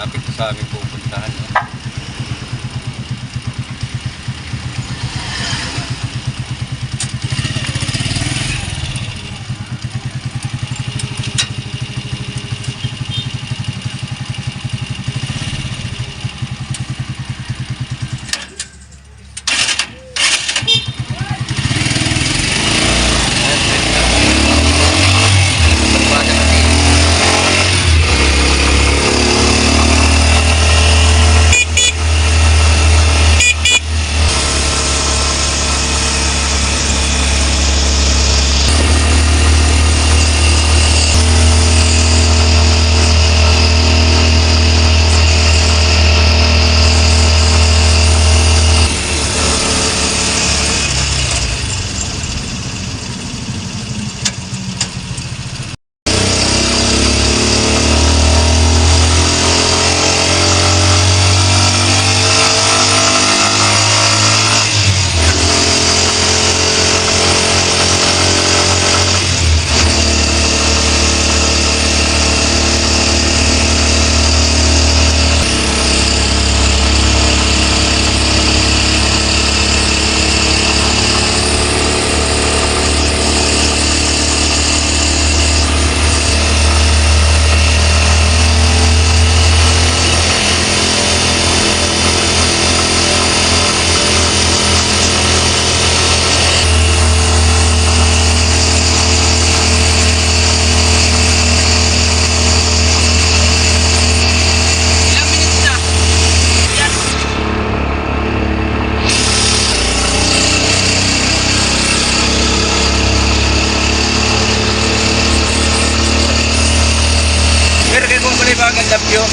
malapit sa amin pupuntahan. No? Love you.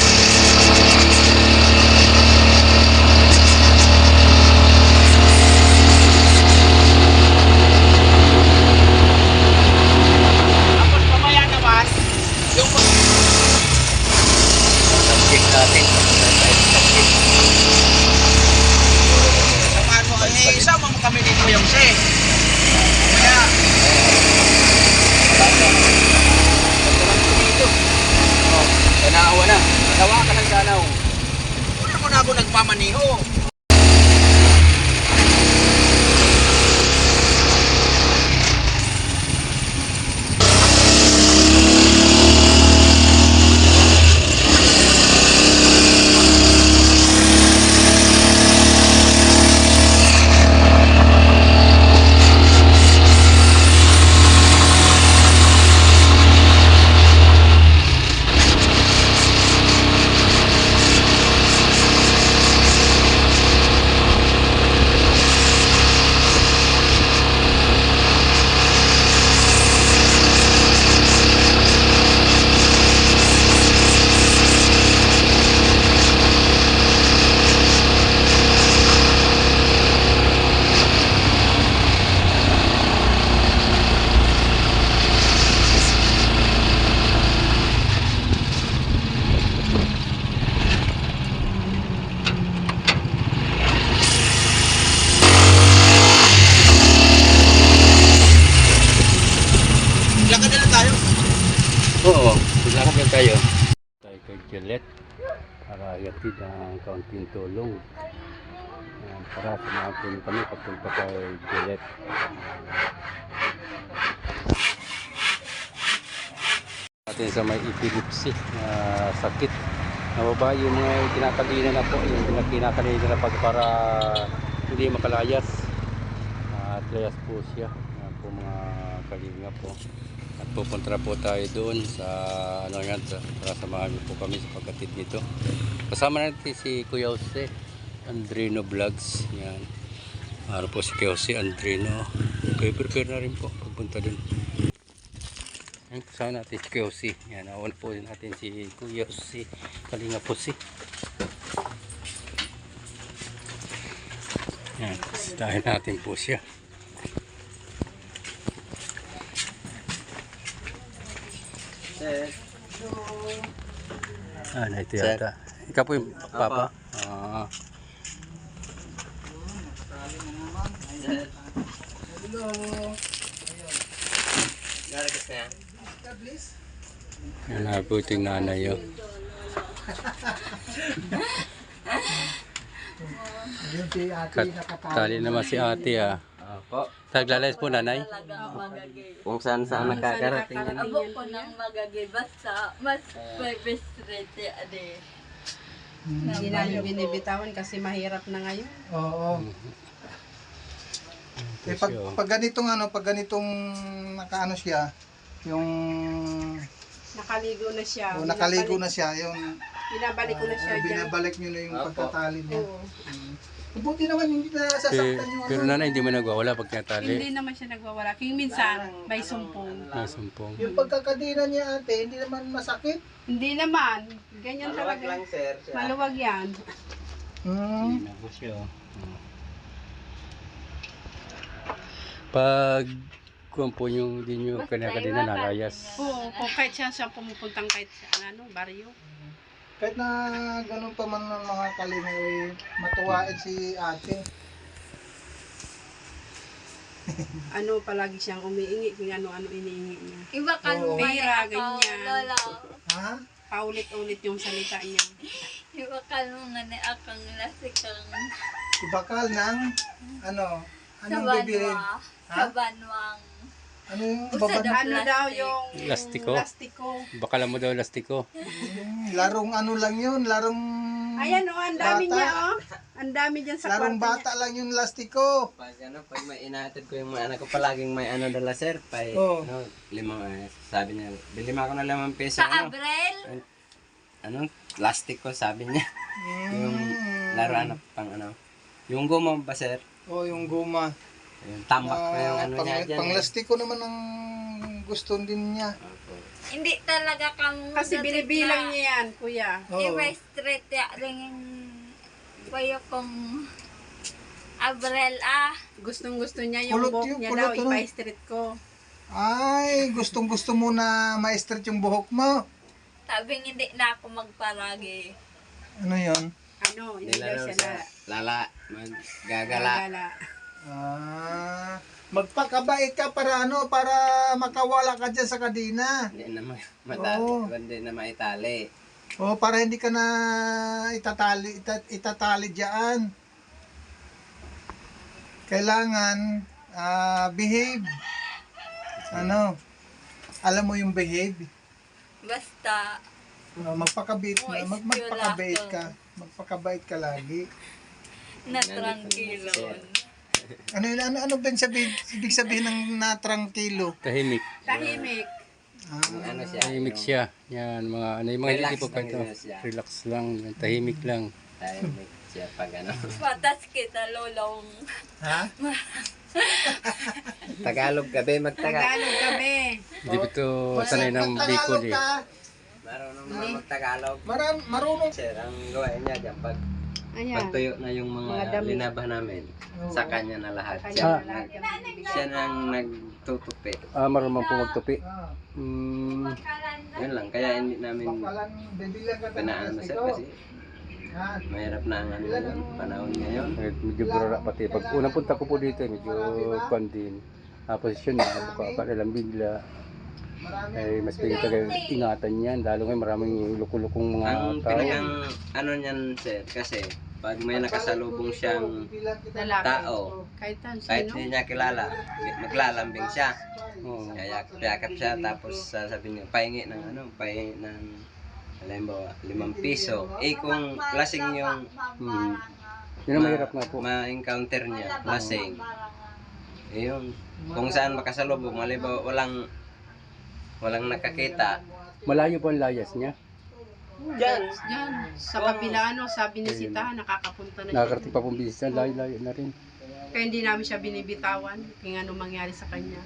Tapos mamaya naman, yung Subject natin. samahan mo, isama mo kami dito yung mamaya. Tanawa na. Tawa ka ng danaw. Una mo na ako nagpamaniho. Lakad na lang tayo. Oo, maglakad lang tayo. Tayo kay Gillette para iatid ang kaunting tulong. Para sumapin kami papunta kay Gillette. Atin sa may epilepsy na sakit. Nababa yung mga kinakalina na po, yung kinakalina na para hindi makalayas. At layas po siya. Yan po mga kalinga po. At pupunta po tayo doon sa ano yan, para samahan po kami sa pagkatid nito. Kasama natin si Kuya Jose Andrino Vlogs. Yan. Ano po si Kuya Jose Andrino. Okay, prepare na rin po pagpunta doon. Yan, kasama natin si Kuya Jose. Yan, nauna po natin si Kuya Jose Kalinga po si. Yan, kasitahin natin po siya. Na ito yata. Ikaw po yung papa? Ah. Hello. Yan na po ito yung nanay yun. Yun si ate nakatali. Tali naman si ate ah. Opo. Taglalayas po nanay. Talagang magagay. Kung saan saan nakakarating yan. Abo ko nang magagay. Basta mas best rate ade. Hindi namin binibitawan kasi mahirap na ngayon. Oo. Eh, pag ganitong nakaano siya, yung Nakaligo na siya. nakaligo na siya, yung Binabalik ko na siya dyan. binabalik nyo na yung Opo. pagkatali niya. Oo. Buti naman hindi na sasaktan yung Pero nanay hindi mo nagwawala pag tinatali. Hindi naman siya nagwawala. Kaya minsan, may sumpong. Nasumpong. Yung pagkakadina niya ate, hindi naman masakit. Hindi naman. Ganyan Maluwag talaga. lang sir. siya. Maluwag yan. Hmm. Pag kung po yung di nyo kanina nalayas. Oo, kung kahit siya pumupuntang kahit sa baryo. Kahit na ganun pa man ng mga kalinga, eh, matuwain si ate. Palagi siyang umiingi kung ano-ano iniingi niya. Iba ka Oo. naman Pera, ako, ganyan. lola. Ha? Paulit-ulit yung salita niya. Iba ka naman akong lasikang Ibakal ng anong sa bibilin? banwa. Ha? Sa banwang. Ano yung Usa baban? daw. Ano daw yung Lastiko? lastiko. Baka mo daw lastiko. Larong ano lang yun, larong Ayan ang dami Bata. niya Ang dami dyan sa larong kwarto bata lang yung lastiko. Pag pag may inaatid ko yung mga anak ko palaging may dala sir. Pay, Oo. sabi niya, bili mo ako ng 5 peso. Sa Abril? Plastic ko sabi niya. Yung laruan na pang Yung guma ba sir? O yung guma. Yung tambak na yung niya dyan. Pang lastiko naman ang gusto din niya. Opo. Hindi talaga kang Kasi binibilang niya yan, kuya. Oo. Iba straight ya lang yung kayo kong Abril Gustong-gusto niya yung Kulot buhok yun, niya kulot, daw, ano? ipa-street ko. Ay, gustong-gusto mo na ma-stretch yung buhok mo. Sabing hindi na ako magparagi. Ano yon? Hindi daw Nilaro siya sa lala, maggagala. gala. Magpakabait ka para para makawala ka dyan sa kadina. Hindi na matali, Oo. hindi na maitali. O para hindi ka na itatali diyan. Kailangan behave. Alam mo yung behave. Basta Magpakabait Oo, na, magpakabait ka. Magpakabait ka lagi. na tranquilo. Ano ba ibig sabihin ng natrangkilo? Tahimik. Tahimik. Ano siya? Tahimik siya. Yan, yung mga Relax hindi po lang kanto. yun siya. Relax lang. Tahimik lang. Tahimik siya pag Patas kita lolong. Ha? Tagalog gabi, magtagalog. Tagalog kami. Hindi po ito sanay ng Bicol eh. ka. Marunong naman magtagalog. Marunong. Sir, ang gawain niya dyan, Ayan. pagtuyo na yung Mga mga damit. linabah namin, Oo. sa kanya na lahat. Kanya Siya, na lahat yan binibigay. siya nang nagtutupi. Marunong po magtupi. Ah, Yun lang, kaya hindi namin bakalan, bibilang ka pinaano sir ito. kasi Ha? mahirap na ang ngayon, panahon ngayon. Medyo burara pati. Pag unang punta ko po dito, medyo kwan din. Posisyon na, kailang bigla. Marami. Mas pwede talaga ingatan yan. Lalo ngayon maraming lukulukong mga Ang tao. pinakang ano niyan sir, kasi pag may nakasalubong siyang Lalaki. tao, Kahit kahit sino. hindi niya kilala, maglalambing siya. Oo. Kaya yakap siya tapos sasabihin niya, pahingi ng halimbawa 5 piso. Kung lasing yung Yun ang mahirap nga po. ma-encounter niya, lasing. Yun, kung saan makasalubong, halimbawa walang nakakita. Malayo po ang layas niya. Diyan, Yan. Sa kabila, sabi ni Sita, nakakapunta na siya. Nakakarating pa pong bisita, layo na rin. Kaya hindi namin siya binibitawan. Kaya ano mangyari sa kanya.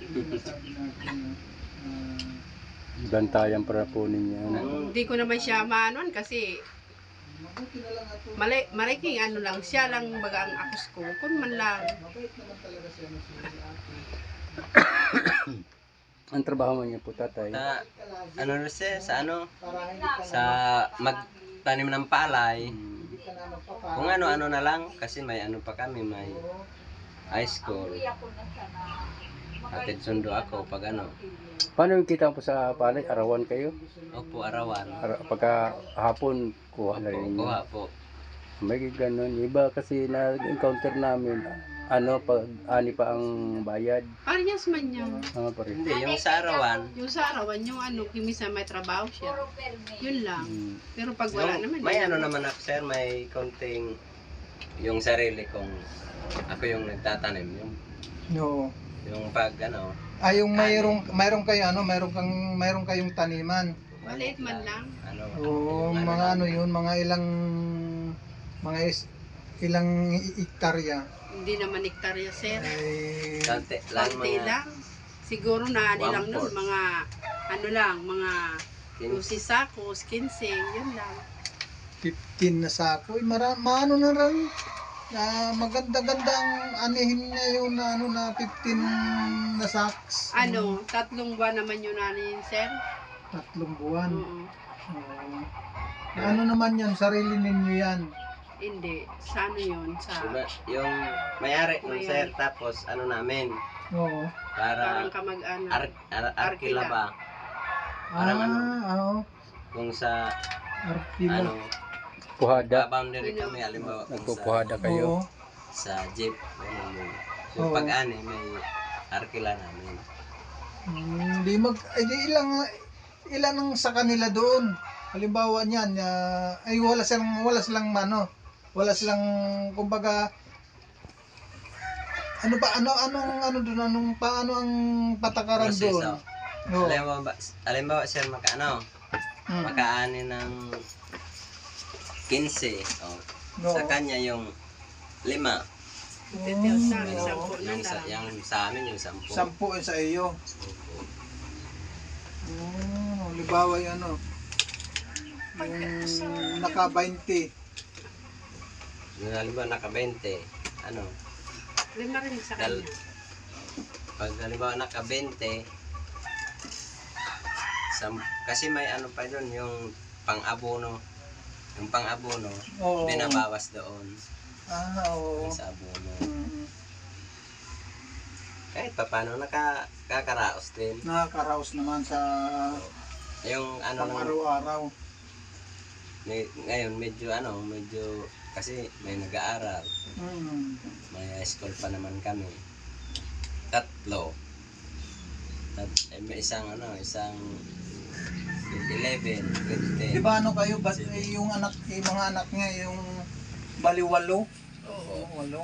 Bantayan para po ninyo. Hindi ko naman siya maanuan kasi mariking ano lang, siya lang baga ang akos ko. Kung man lang. Ang trabaho niya po, tatay. ano rin siya, sa magtanim ng palay. Kung ano-ano na lang, kasi may ano pa kami, may high school. Hatid sundo ako pag ano. Paano yung kita po sa palay? Arawan kayo? Opo, arawan. Pagka hapon, kuha na Opo, rin kuha yun. po. May ganun. Iba kasi na-encounter namin, pag ani pa ang bayad. Parehas man yan. Pare. Hindi, yung sa arawan. Yung sa arawan, yung kimisa may trabaho siya. Yun lang. Mm. Pero pag wala naman. May yun. ano naman ako, sir, may konting yung sarili kong ako yung nagtatanim. No. Yung pag ano, Yung mayroong kayo mayroong kayong taniman. Maliit man lang. ano, Oo, yung mga ano yun, ilang hektarya. Hindi naman hektarya, sir. Eh, Konti lang Konti mga lang. Siguro na lang nun, 1/4. mga ano lang, mga 15. 12 sakos, 15, yun lang. 15 na sako. Maano na rin. Maganda-ganda ang anihin niya yung na 15 na sacks. 3 buwan naman yun nanin, sir. 3 buwan. Oo. Oo. Ano naman yan? Sarili ninyo yan. Hindi. Sa ano yun? Sa Diba, yung mayari ng Mayari. sir, tapos ano namin, Oo. parang para kamag-anak. arkila ba? Ah, Parang ano, oo. kung sa Arkila. ano, Puhada. boundary kami, halimbawa kung Nagpupuhada kayo. Oo. sa jeep, ganun yun. So Oo. pag-ani, may arkila namin. Di ilan ang sa kanila doon. Halimbawa niyan, ay wala silang kumbaga paano ang patakaran doon? Proseso. Oo. Halimbawa sir, makaani ng 15. Oh. Oo. Sa kanya yung 5. Titiyaw sa amin, Oo. 10 na Yung sa, lang. yung sa amin yung 10. 10 sa iyo. Halimbawa yung naka 20. Yung halimbawa naka 20. Ano? 5 rin sa Dal, kanya. pag halimbawa naka 20, kasi may ano pa doon, yung pang-abono. Yung pang-abono, Oo. binabawas doon. Oo. Yung sa abono. Mm. Kahit pa paano, nakakaraos din. Nakakaraos naman sa Yung ano lang, pang-araw-araw. ngayon medyo kasi may nag-aaral. Mm. May school pa naman kami. 3. May isang grade 11, grade 10. Di ba kayo, yung mga anak niya, yung baliwalo? Oo. Walo.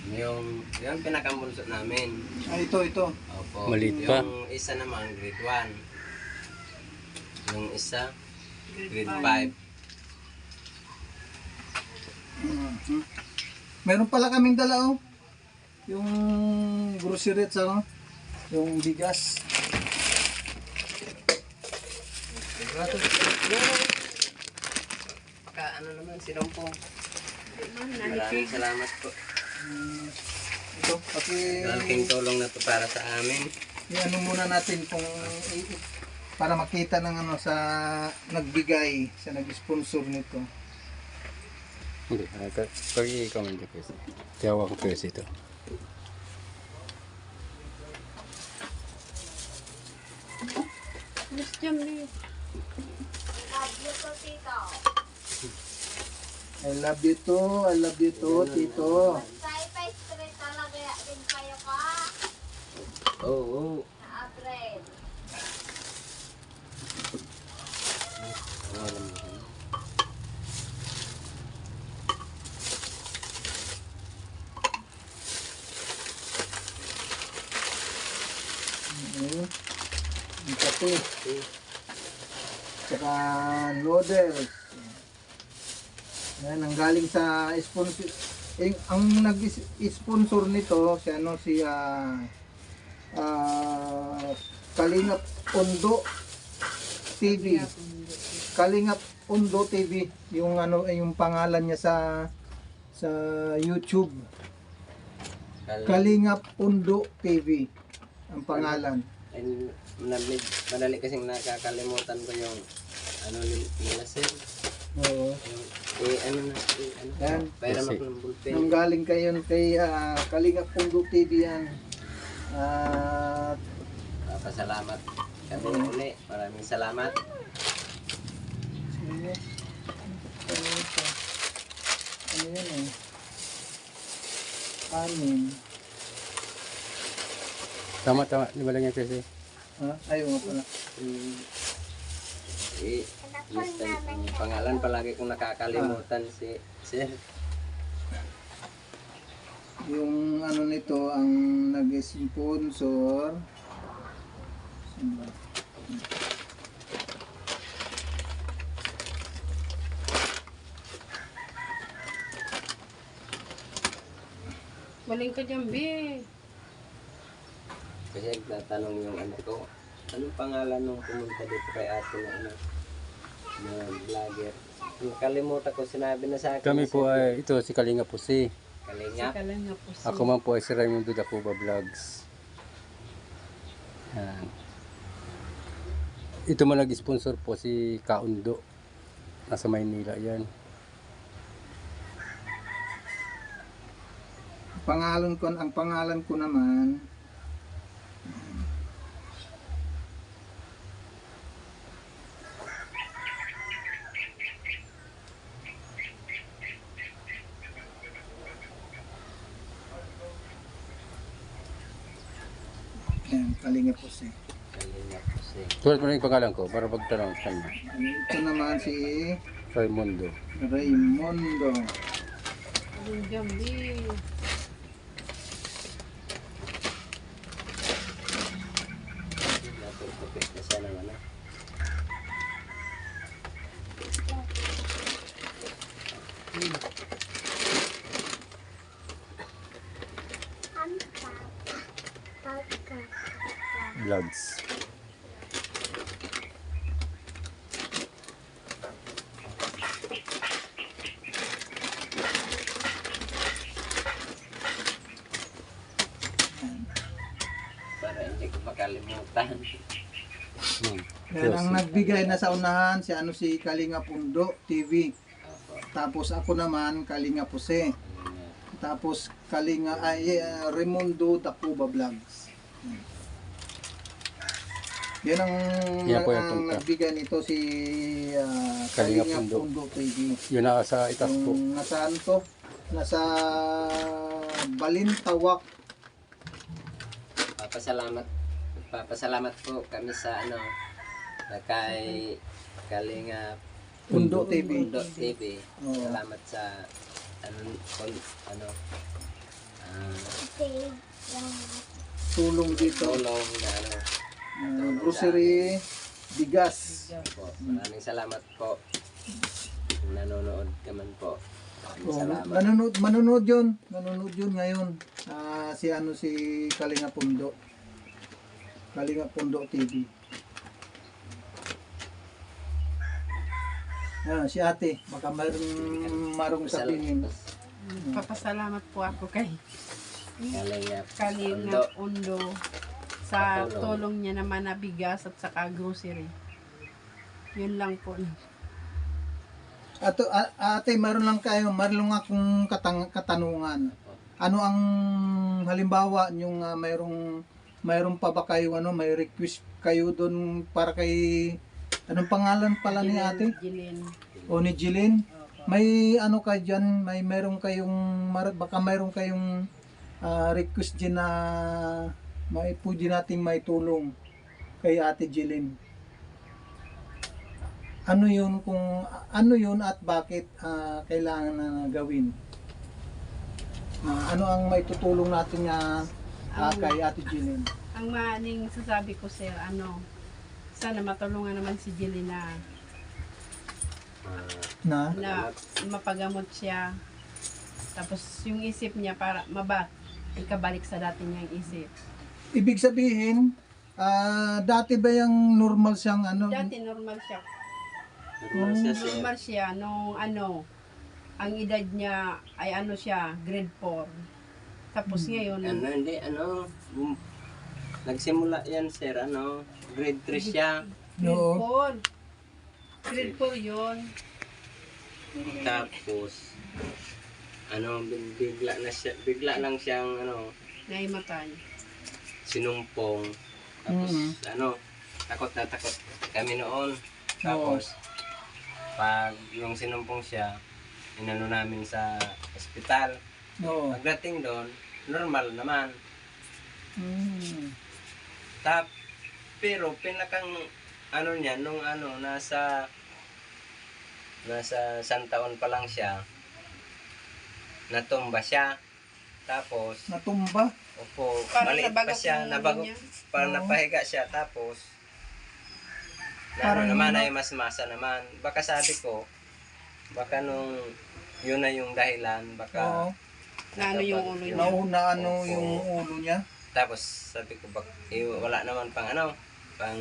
Yung pinakambunso namin. Ito. Opo. Maliit pa. Yung isa naman, grade 1. Yung isa, grade 5. Mhm. Meron pala kaming dala yung grocery sa yung bigas. Ano naman, sinumpong. Nanipig. Maraming salamat po. Ito, Malaking tulong na to para sa amin. i-ano muna natin kung para makita ng sa nagbigay, sa nag-sponsor nito. Hindi. Kaya ikaw man dyan kasi. Tiyawag ko kasi ito. Mas dyan eh. I love you too, tito. Tay-tay straight talaga din kayo ka. Oo. Na-upgrade. Ang kape. Tsaka noodles. Yan, ang galing sa sponsor. Ang nag-sponsor nito, si Kalingap Undo TV. Kalingap Undo TV, yung yung pangalan niya sa YouTube. Kalingap Undo TV ang pangalan. Madali kasing nakakalimutan ko yung nila sir. Oo. Ano na, ano. Yan. Pairam Kasi- ako ng ballpen. Nung galing kayo kay Kalinga Pundo TV yan. At Papasalamat kami uli. Maraming salamat. sige. Ano ito? Ano yan eh? Anin. Tama, tama. Di ba lang yan kasi? Ha? Ayaw nga pala. Lista yung pangalan palagi kong nakakalimutan si Sir. Yung ano nito, ang nag-sponsor. Saan ba? Maling ka dyan, be. Kasi nagtatanong yung ano ko, anong pangalan nung pumunta dito kay ate na ano, na vlogger. Nakalimutan ko, sinabi na sa akin. Kami ni po Sir, ay, ito si Kalinga po si. Kalingap. Saka lang nga po siya. Ako man po ay si Raimundo Dacuba Vlogs. Yan. Ito man nag-sponsor po si Kaundo. Nasa Maynila yan. Ang pangalan ko naman yan, Kalinga po siya. Kalingap kasi. Tulad mo na yung pangalan ko para pagtanong sa kanya. Ito naman si Raimundo. Raimundo. Maling dyan, be. Natutupit na siya ng ano. Vlogs. Para hindi ko makalimutan. Hmm. Yan ang nagbigay na sa unahan si Kalinga Pundo TV. Opo. Tapos ako naman Kalinga Puse. Kalingap. Tapos Kalinga Raimundo Dacuba Vlogs. Yan ang, Yan po yung ang punta. nagbigay nito si Kalinga Kalinga Pundo. Pundo TV. Yun na sa itas po. Yung nasaan to? Nasa Balintawak. Papasalamat po kami sa ano, na kay Kalingap Pundo TV. Pundo TV. Oo. Salamat sa ano Tulong dito. tulong na ano. Grocery, bigas. Po. Maraming salamat po. Kung nanonood ka man po. Maraming Oh, salamat. manunod yun ngayon. Si Kalinga Pundo. Kalinga Pundo TV. Si ate, baka marong sabihin. Papasalamat po ako kay Kalingap Kalinga Undo sa Tulong. tulong niya naman na bigas at saka grocery. Yun lang po. Ate, meron lang akong katanungan. Ano ang halimbawa yung mayroong pa ba kayo may request kayo doon para kay anong pangalan pala ni ate? Jilin. O ni Jilin? May ano ka diyan, mayroong kayong baka mayroong kayong request din na pwede nating may tulong kay Ate Jilin. Ano yun at bakit kailangan na gawin? Ano ang may tutulong natin kay Ate Jilin? Ang maaning sasabi ko sir, sana matulungan naman si Jilin Na? na mapagamot siya. Tapos yung isip niya para ikabalik sa dati niyang isip. Ibig sabihin, dati ba yung normal siyang Dati normal siya. Normal siya, sir. Normal siya nung ang edad niya ay grade 4. Tapos ngayon, Nagsimula yan, sir, grade 3 siya. grade Oo. 4. Grade 4 yun. Tapos, ano, bigla lang siyang, ano, Naimatay. sinumpong. Tapos, ano, takot na takot kami noon. Tapos, pag nung sinumpong siya, inano namin sa ospital. Oo. Pagdating doon, normal naman. Mm. Pero pinakang ano niya, nung ano, nasa isang taon pa lang siya, natumba siya. Tapos, Natumba. opo, Parang maliit pa nabagot siya, yung nabago, niya. parang Oo. napahiga siya. Tapos, Parang ano naman na- ay mas masa naman. Baka sabi ko, baka nung yun na yung dahilan, baka Oo. Naano yung ulo niya. Nauna ano Opo. yung ulo niya. Tapos sabi ko, wala naman pang ano, pang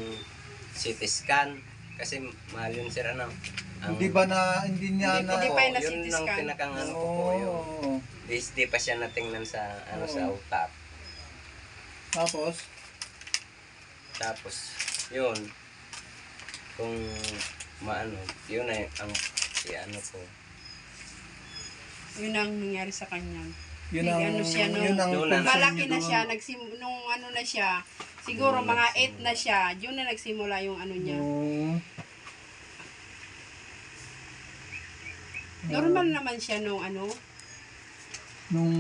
CT scan. Kasi mahal yun sir, ano. Hindi ba na, hindi niya Hindi na... Hindi pa yung yun na-CT ang scan. pinakang ano ko po, yung Oo. di pa siya natingnan sa, ano, Oo. sa utak. Tapos, Tapos, yun, kung maano, yun ay ang si ano ko. Yun ang nangyari sa kanya. yun ang... Ano siya, no? Yun ang Doon na- concern Malaki niyo na doon. siya, nung ano na siya, siguro Yung mga nagsimula. 8 na siya, yun na nagsimula yung ano niya. Oo. Normal naman siya nung ano, Nung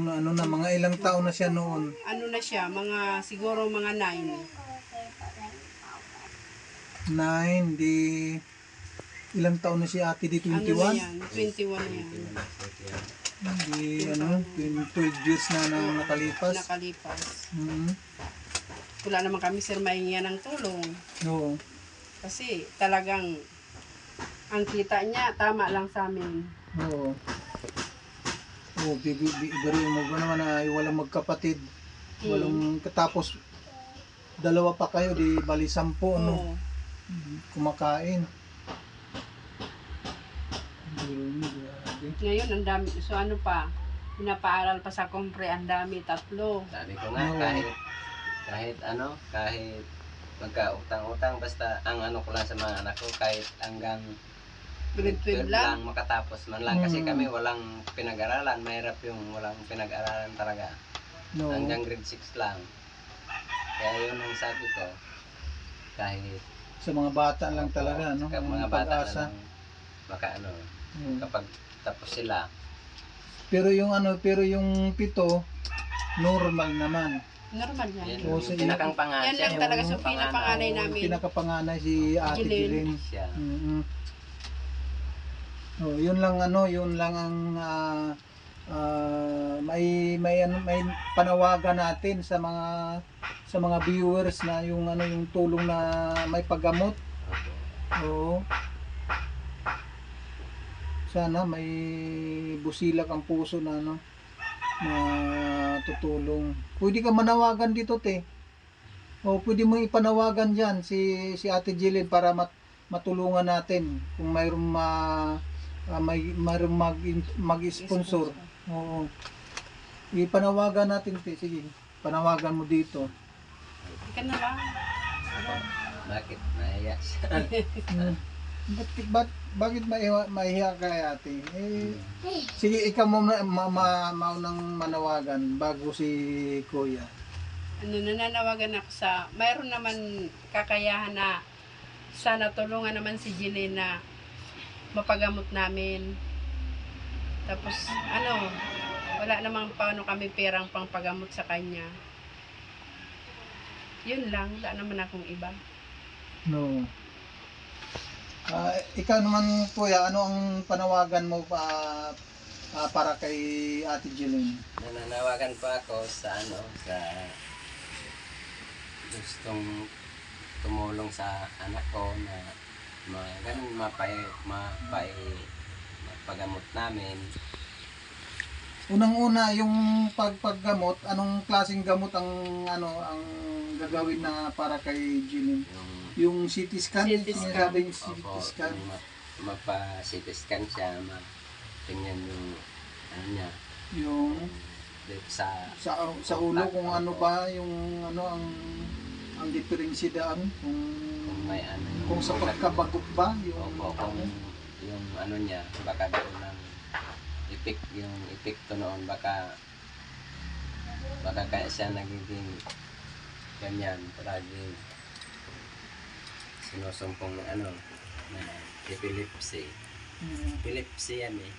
ano na, mga ilang taon na siya noon. ano na siya, mga siguro mga 9. 9, di... Ilang taon na si ate? Di Ano na 21? yan, 21 na yan. Di ano, 12 years na nang nakalipas. Nakalipas. Mm. Wala naman kami sir mahingian ng tulong. Oo. Kasi talagang ang kita niya, tama lang sa amin. Oo. Oo, bigari mo ba naman na walang magkapatid. Walang, tapos dalawa pa kayo, di bali 10, ano, Oo. kumakain. Grabe. Ngayon, ang dami. So ano pa, pinapaaral pa sa kompre, ang dami, 3. Sabi ko nga, Oo. kahit ano, kahit magka-utang-utang, basta ang ano ko lang sa mga anak ko, kahit hanggang Grade 12 lang. makatapos man lang. Kasi Mm. kami walang pinag-aralan, mahirap yung walang pinag-aralan talaga. No. Hanggang grade 6 lang. Kaya yun ang sabi ko, kahit Sa mga bata lang talaga, no? Mga Ang bata pag-asa. na lang, baka ano, Oo. kapag tapos sila, Pero yung ano, pero yung 7, normal naman. Normal yan. yan, Oo, yung sige. pinakang pangasya. Yan lang talaga sa pinapanganay Oo, namin. pinakapanganay si Ate Jeline. Jeline. Siya. Mm-hmm. Oh, yun lang ano, yun lang ang may panawagan natin sa mga viewers na yung ano yung tulong na may paggamot. Oo. Sana may busilak ang puso na ano na tutulong. Pwede ka manawagan dito, te. O pwede mo ipanawagan diyan si Ate Jeline para matulungan natin kung mayroong mayroong mag-sponsor. Oo. Ipanawagan natin, te. Sige. Panawagan mo dito. Ika na lang. Bakit? Nahiya siya. Bakit mahiya ka, ate? Sige, ikaw mo maunang manawagan bago si Kuya. Ano, nananawagan ako sa, mayroon naman kakayahan na sana tulungan naman si Jeline na mapagamot namin. Tapos, ano, wala namang paano kami perang pangpagamot sa kanya. Yun lang, wala naman akong iba. No. Ikaw naman, Kuya, ano ang panawagan mo para kay Ate Jeline? Nananawagan po ako sa ano, sa gustong tumulong sa anak ko na ganun mapagamot namin. Unang-una, yung paggamot, anong klaseng gamot ang gagawin na para kay Jeline? Yung CT scan? CT scan. Sinasabing CT Opo, scan. mapa-CT scan siya, tingnan yung ano niya, Yung sa sa ulo kung ano ba yung ang diferensya daan kung may ano kung sa pagkabagot ba yung opo, kung yung ano niya, baka doon ng yung epekto noon, baka kaya siya nagiging ganyan, palagi sinusumpong na ano, na epilepsy. Epilepsy yan eh.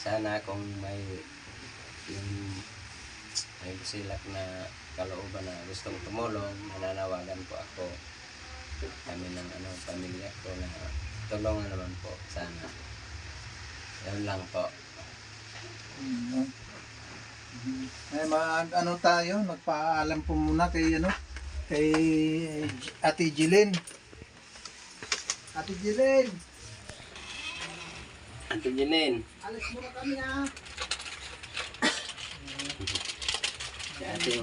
Sana kung may busilak na kalooban na gustong tumulong, nananawagan po ako, kami ng pamilya ko na tulungan naman po sana. Yun lang po. Ay, tayo, magpaalam po muna kay kay Ate Jilin. Ate Jilin, Ate Jilin. alis muna kami ha. Si Ate.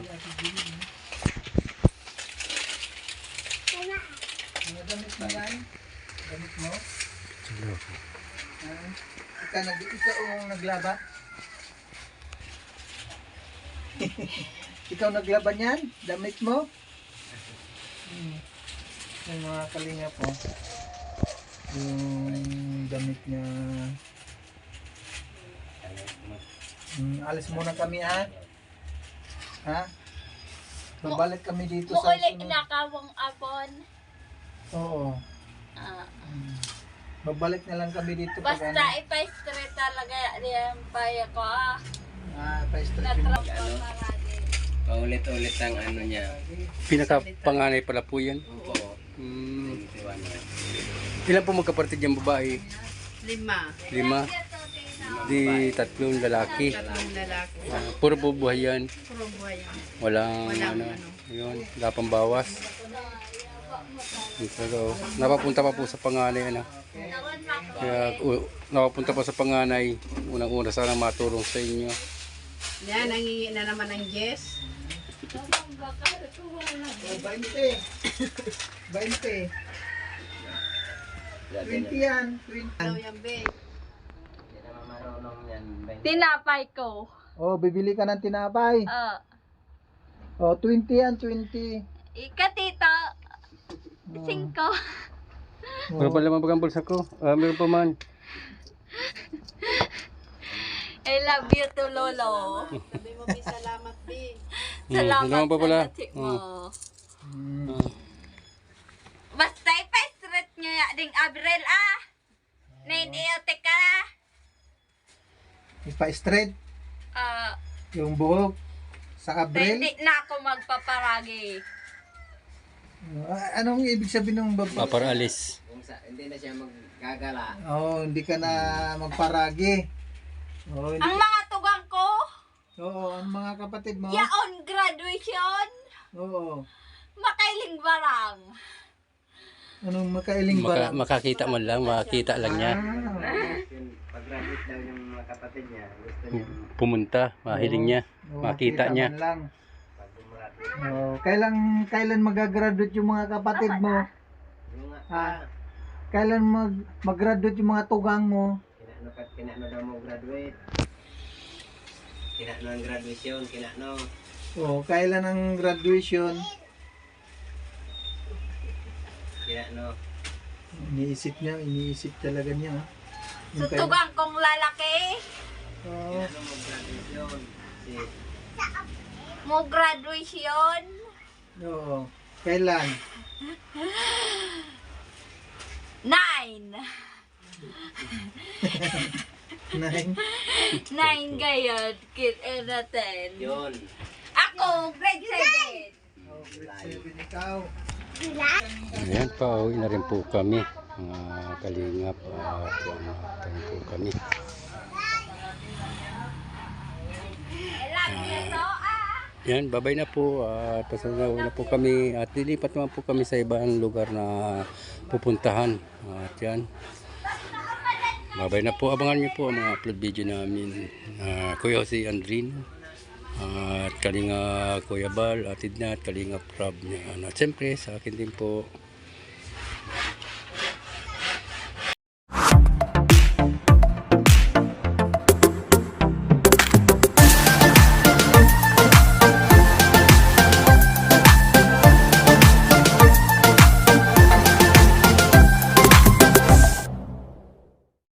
Mga damit mo yan? Damit mo? Ikaw ang naglaba? Ikaw naglaban yan? Damit mo? Yung mga kalinga po. Yung damit niya. Alis muna kami ha? Ha? Babalik kami dito sa Muulik sunod. na kawang apon. Oo. Ah, Babalik na lang kami dito pag basta ipa-straight talaga yung paya ko pa-straight Natrap yung... ko marami. Paulit-ulit ang ano niya. Pinakapanganay pala po yan. Oo. Hmm. Tiwala. Ilan po magkapatid yung babae? 5. 5. Di 3 lalaki. 3 lalaki. Puro bubuhay yan. Puro buhay yan. Walang yun, wala pang bawas. Pero napapunta pa po sa panganay Kaya napapunta pa sa panganay. Unang-una sana matulong sa inyo. Yan, nangingi na naman ng Jess. 20. 20 yan. 20. Ano yan, be? Hindi naman marunong yan. Tinapay ko. Oh, bibili ka ng tinapay. Oh, 20 yan, 20. Ikatito. 5. Meron pa lamang bagang bulsa ko. Meron pa man. I love you to Lolo. Sabi mo, be, salamat, be. Salamat naman pa pala. sa nasi mo. Hmm. Basta ipa-straight nyo ya ding Abril Nainiote ka. Ipa-straight yung buhok sa Abril. Hindi na ako magpaparagi. Anong ibig sabihin ng Paparalis. Hindi na siya maggagala. Oh, hindi ka na magparagi. Oh, hindi. Ang mga tugang ko, Oo, ang mga kapatid mo. yaon graduation, Oo. makailing barang. Anong makailing ba? Makakita man lang, makakita lang niya. Pag-graduate daw yung mga kapatid niya, gusto niya Pumunta, mahiling niya, makita niya. man lang. pag-graduate. Oh, kailan magagraduate yung mga kapatid mo? Yung nga, Kailan mag-graduate yung mga tugang mo? kinano daw mo graduate. Kinano ang graduation, kinano. Oh, kailan ang graduation? Kinano. Iniisip talaga niya. So tugang kong lalaki, Oh, Kinano mo graduation. Si mo graduation, oo. Kailan? 9. 9? 9 gayod, kid natin. yun. Ako, grade 7. Oh, grade 7 ikaw. Ayan, pauwi na rin po kami. Mga kalingap, tayo po kami. Yan, babay na po at pasunod na po kami at lilipat naman po kami sa ibang lugar na pupuntahan. At yan, babay na po, abangan niyo po ang mga upload video namin. Kuya Jose Andrin at Kalinga Kuya Bal, Atid na at Kalinga Prab niya. At siyempre sa akin din po